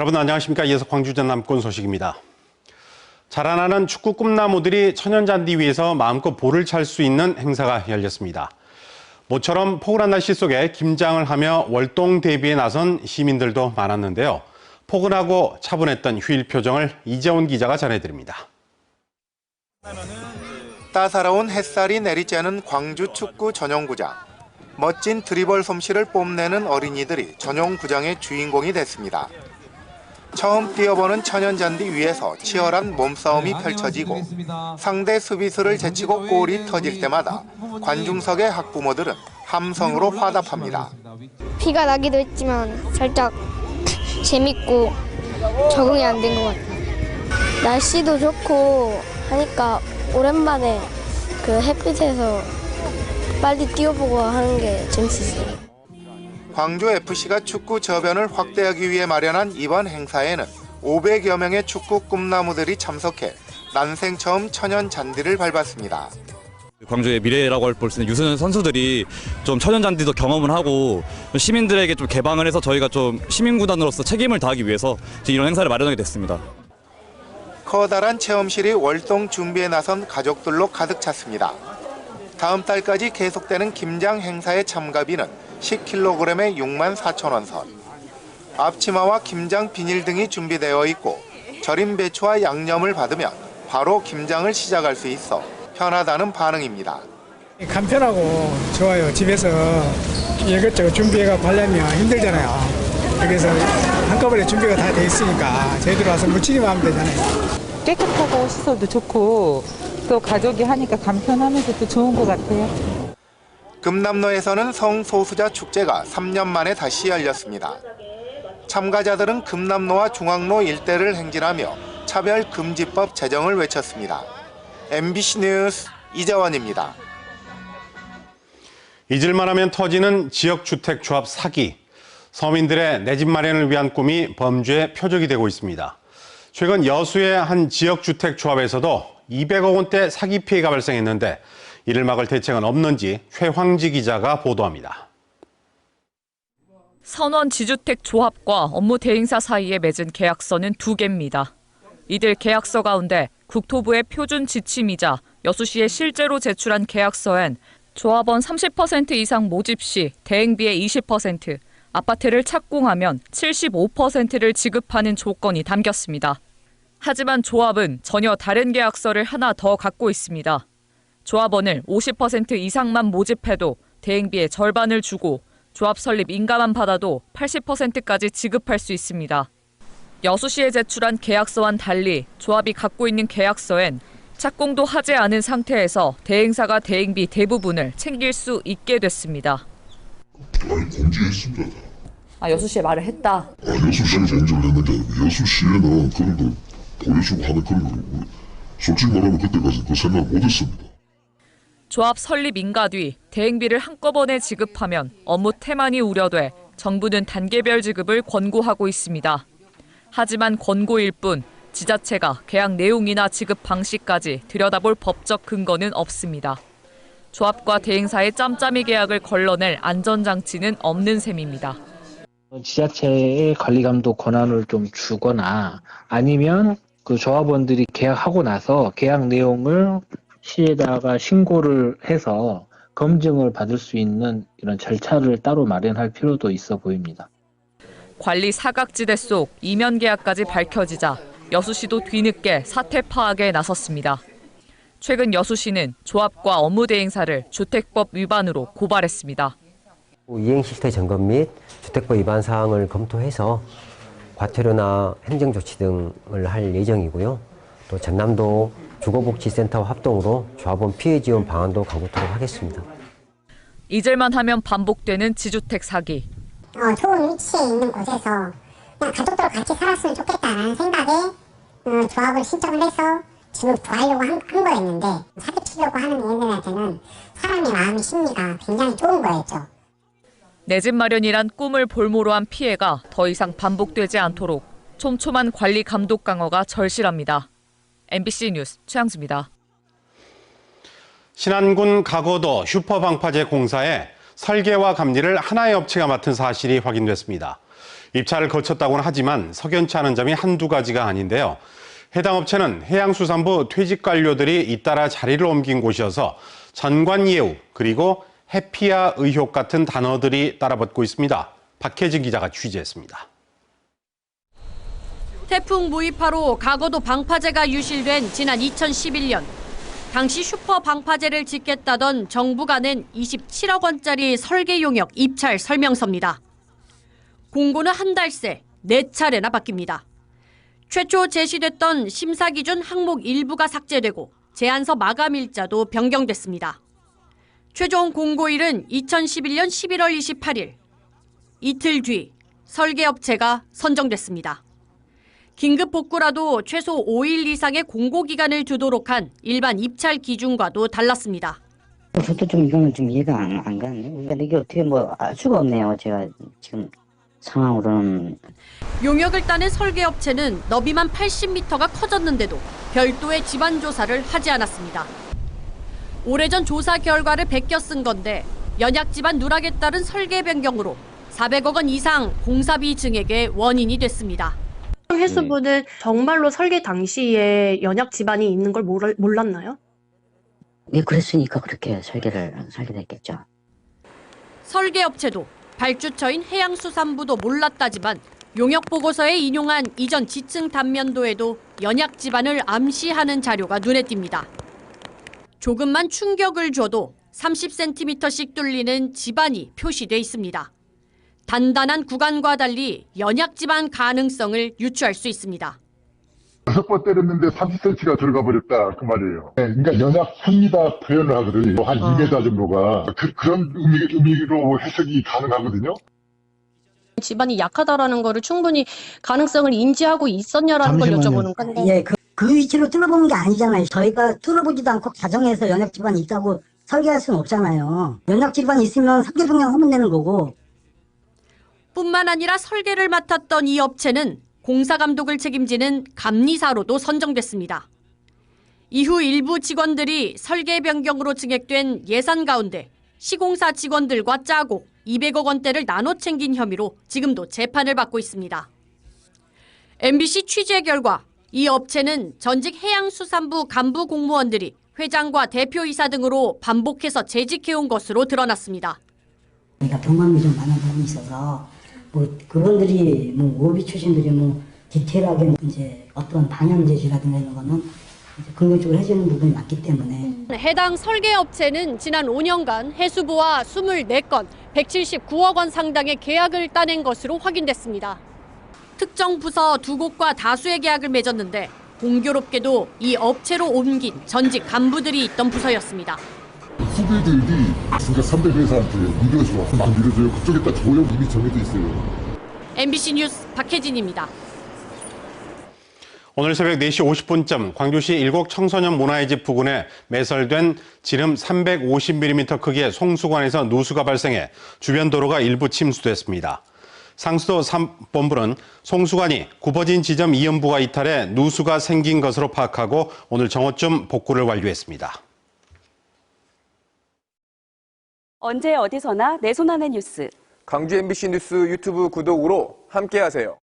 여러분 안녕하십니까. 이어서 광주 전남권 소식입니다. 자라나는 축구 꿈나무들이 천연잔디 위에서 마음껏 볼을 찰 수 있는 행사가 열렸습니다. 모처럼 포근한 날씨 속에 김장을 하며 월동 대비에 나선 시민들도 많았는데요. 포근하고 차분했던 휴일 표정을 이재원 기자가 전해드립니다. 따사로운 햇살이 내리쬐는 광주 축구 전용구장. 멋진 드리블 솜씨를 뽐내는 어린이들이 전용구장의 주인공이 됐습니다. 처음 뛰어보는 천연잔디 위에서 치열한 몸싸움이 펼쳐지고 상대 수비수를 제치고 골이 터질 때마다 관중석의 학부모들은 함성으로 화답합니다. 비가 나기도 했지만 살짝 재밌고 적응이 안 된 것 같아요. 날씨도 좋고 하니까 오랜만에 그 햇빛에서 빨리 뛰어보고 하는 게 재밌었어요. 광주FC가 축구 저변을 확대하기 위해 마련한 이번 행사에는 500여 명의 축구 꿈나무들이 참석해 난생 처음 천연 잔디를 밟았습니다. 광주의 미래라고 볼 수 있는 유소년 선수들이 좀 천연 잔디도 경험을 하고 시민들에게 좀 개방을 해서 저희가 좀 시민구단으로서 책임을 다하기 위해서 이런 행사를 마련하게 됐습니다. 커다란 체험실이 월동 준비에 나선 가족들로 가득 찼습니다. 다음 달까지 계속되는 김장 행사의 참가비는 10kg에 64,000원 선. 앞치마와 김장 비닐 등이 준비되어 있고 절인 배추와 양념을 받으면 바로 김장을 시작할 수 있어 편하다는 반응입니다. 간편하고 좋아요. 집에서 이것저것 준비해서 하려면 힘들잖아요. 그래서 한꺼번에 준비가 다 돼 있으니까 저희들 와서 묻히기만 하면 되잖아요. 깨끗하고 시설도 좋고 또 가족이 하니까 간편하면서 또 좋은 것 같아요. 금남로에서는 성소수자 축제가 3년 만에 다시 열렸습니다. 참가자들은 금남로와 중앙로 일대를 행진하며 차별금지법 제정을 외쳤습니다. MBC 뉴스 이재원입니다. 잊을만 하면 터지는 지역주택조합 사기. 서민들의 내 집 마련을 위한 꿈이 범죄의 표적이 되고 있습니다. 최근 여수의 한 지역주택조합에서도 200억 원대 사기 피해가 발생했는데 이를 막을 대책은 없는지 최황지 기자가 보도합니다. 선원 지주택 조합과 업무 대행사 사이에 맺은 계약서는 2개입니다. 이들 계약서 가운데 국토부의 표준 지침이자 여수시에 실제로 제출한 계약서엔 조합원 30% 이상 모집 시 대행비의 20%, 아파트를 착공하면 75%를 지급하는 조건이 담겼습니다. 하지만 조합은 전혀 다른 계약서를 하나 더 갖고 있습니다. 조합원을 50% 이상만 모집해도 대행비의 절반을 주고 조합 설립 인가만 받아도 80%까지 지급할 수 있습니다. 여수시에 제출한 계약서와는 달리 조합이 갖고 있는 계약서엔 착공도 하지 않은 상태에서 대행사가 대행비 대부분을 챙길 수 있게 됐습니다. 공지했습니다. 여수시에 말을 했다? 여수시에 공지를 했는데 여수시에는 그런 걸 보여주고 하는 그런 걸 솔직히 말하면 그때까지 그 생각 못했습니다. 조합 설립 인가 뒤 대행비를 한꺼번에 지급하면 업무 태만이 우려돼 정부는 단계별 지급을 권고하고 있습니다. 하지만 권고일 뿐 지자체가 계약 내용이나 지급 방식까지 들여다볼 법적 근거는 없습니다. 조합과 대행사의 짬짬이 계약을 걸러낼 안전장치는 없는 셈입니다. 지자체의 관리감독 권한을 좀 주거나 아니면 그 조합원들이 계약하고 나서 계약 내용을 시에다가 신고를 해서 검증을 받을 수 있는 이런 절차를 따로 마련할 필요도 있어 보입니다. 관리 사각지대 속 이면 계약까지 밝혀지자 여수시도 뒤늦게 사태 파악에 나섰습니다. 최근 여수시는 조합과 업무 대행사를 주택법 위반으로 고발했습니다. 이행 시스템 점검 및 주택법 위반 사항을 검토해서 과태료나 행정조치 등을 할 예정이고요. 또 전남도 주거복지센터와 합동으로 조합원 피해 지원 방안도 강구토록 하겠습니다. 잊을만 하면 반복되는 지주택 사기. 좋은 위치에 있는 곳에서 그냥 가족들 같이 살았으면 좋겠다는 생각에 조합을 신청을 해서 집을 구하려고 한 거였는데 사기치려고 하는 얘네들한테는 사람의 마음 심리가 굉장히 좋은 거였죠. 내 집 마련이란 꿈을 볼모로 한 피해가 더 이상 반복되지 않도록 촘촘한 관리 감독 강화가 절실합니다. MBC 뉴스 최양수입니다. 신안군 가거도 슈퍼방파제 공사에 설계와 감리를 하나의 업체가 맡은 사실이 확인됐습니다. 입찰을 거쳤다고는 하지만 석연치 않은 점이 한두 가지가 아닌데요. 해당 업체는 해양수산부 퇴직 관료들이 잇따라 자리를 옮긴 곳이어서 전관예우 그리고 해피아 의혹 같은 단어들이 따라붙고 있습니다. 박혜진 기자가 취재했습니다. 태풍 무이파로 가거도 방파제가 유실된 지난 2011년. 당시 슈퍼 방파제를 짓겠다던 정부가 낸 27억 원짜리 설계 용역 입찰 설명서입니다. 공고는 한 달 새 4차례나 바뀝니다. 최초 제시됐던 심사 기준 항목 일부가 삭제되고 제안서 마감 일자도 변경됐습니다. 최종 공고일은 2011년 11월 28일. 이틀 뒤 설계업체가 선정됐습니다. 긴급 복구라도 최소 5일 이상의 공고 기간을 두도록 한 일반 입찰 기준과도 달랐습니다. 저도 좀 이거는 좀 이해가 안 가네요. 그러니까 이게 어떻게 알 수가 없네요. 제가 지금 상황으로는. 용역을 따낸 설계업체는 너비만 80m가 커졌는데도 별도의 집안 조사를 하지 않았습니다. 오래전 조사 결과를 베껴 쓴 건데 연약 집안 누락에 따른 설계 변경으로 400억 원 이상 공사비 증액의 원인이 됐습니다. 해수부는 정말로 설계 당시에 연약 집안이 있는 걸 몰랐나요? 네, 그랬으니까 그렇게 설계를 했겠죠. 설계업체도 발주처인 해양수산부도 몰랐다지만 용역보고서에 인용한 이전 지층 단면도에도 연약 집안을 암시하는 자료가 눈에 띕니다. 조금만 충격을 줘도 30cm씩 뚫리는 집안이 표시돼 있습니다. 단단한 구간과 달리 연약 집안 가능성을 유추할 수 있습니다. 6번 때렸는데 30cm가 들어가 버렸다 그 말이에요. 그러니까 연약합니다 표현을 하거든요. 한 2m 정도가 그런 의미로 해석이 가능하거든요. 집안이 약하다라는 거를 충분히 가능성을 인지하고 있었냐라는 걸 여쭤보는 건데. 예, 그 위치로 뚫어보는 게 아니잖아요. 저희가 뚫어보지도 않고 가정에서 연약 집안이 있다고 설계할 수는 없잖아요. 연약 집안이 있으면 설계 변경하면 되는 거고. 뿐만 아니라 설계를 맡았던 이 업체는 공사 감독을 책임지는 감리사로도 선정됐습니다. 이후 일부 직원들이 설계 변경으로 증액된 예산 가운데 시공사 직원들과 짜고 200억 원대를 나눠 챙긴 혐의로 지금도 재판을 받고 있습니다. MBC 취재 결과 이 업체는 전직 해양수산부 간부 공무원들이 회장과 대표이사 등으로 반복해서 재직해온 것으로 드러났습니다. 그러니까 경험이 좀 많은 부분이 있어서 그분들이 오비 출신들이 디테일하게 이제 어떤 방향 제시라든가 이런 거는 이제 긍정적으로 해주는 부분이 많기 때문에. 해당 설계업체는 지난 5년간 해수부와 24건 179억 원 상당의 계약을 따낸 것으로 확인됐습니다. 특정 부서 2곳과 다수의 계약을 맺었는데 공교롭게도 이 업체로 옮긴 전직 간부들이 있던 부서였습니다. 후배들이 그러니까 선배 회사한테 밀어줘. 막 밀어줘요. 그쪽에다 조역 이미 정해져 있어요. MBC 뉴스 박혜진입니다. 오늘 새벽 4시 50분쯤 광주시 일곡 청소년 문화의 집 부근에 매설된 지름 350mm 크기의 송수관에서 누수가 발생해 주변 도로가 일부 침수됐습니다. 상수도 3본부는 송수관이 굽어진 지점 이연부가 이탈해 누수가 생긴 것으로 파악하고 오늘 정오쯤 복구를 완료했습니다. 언제 어디서나 내 손 안의 뉴스. 광주 MBC 뉴스 유튜브 구독으로 함께하세요.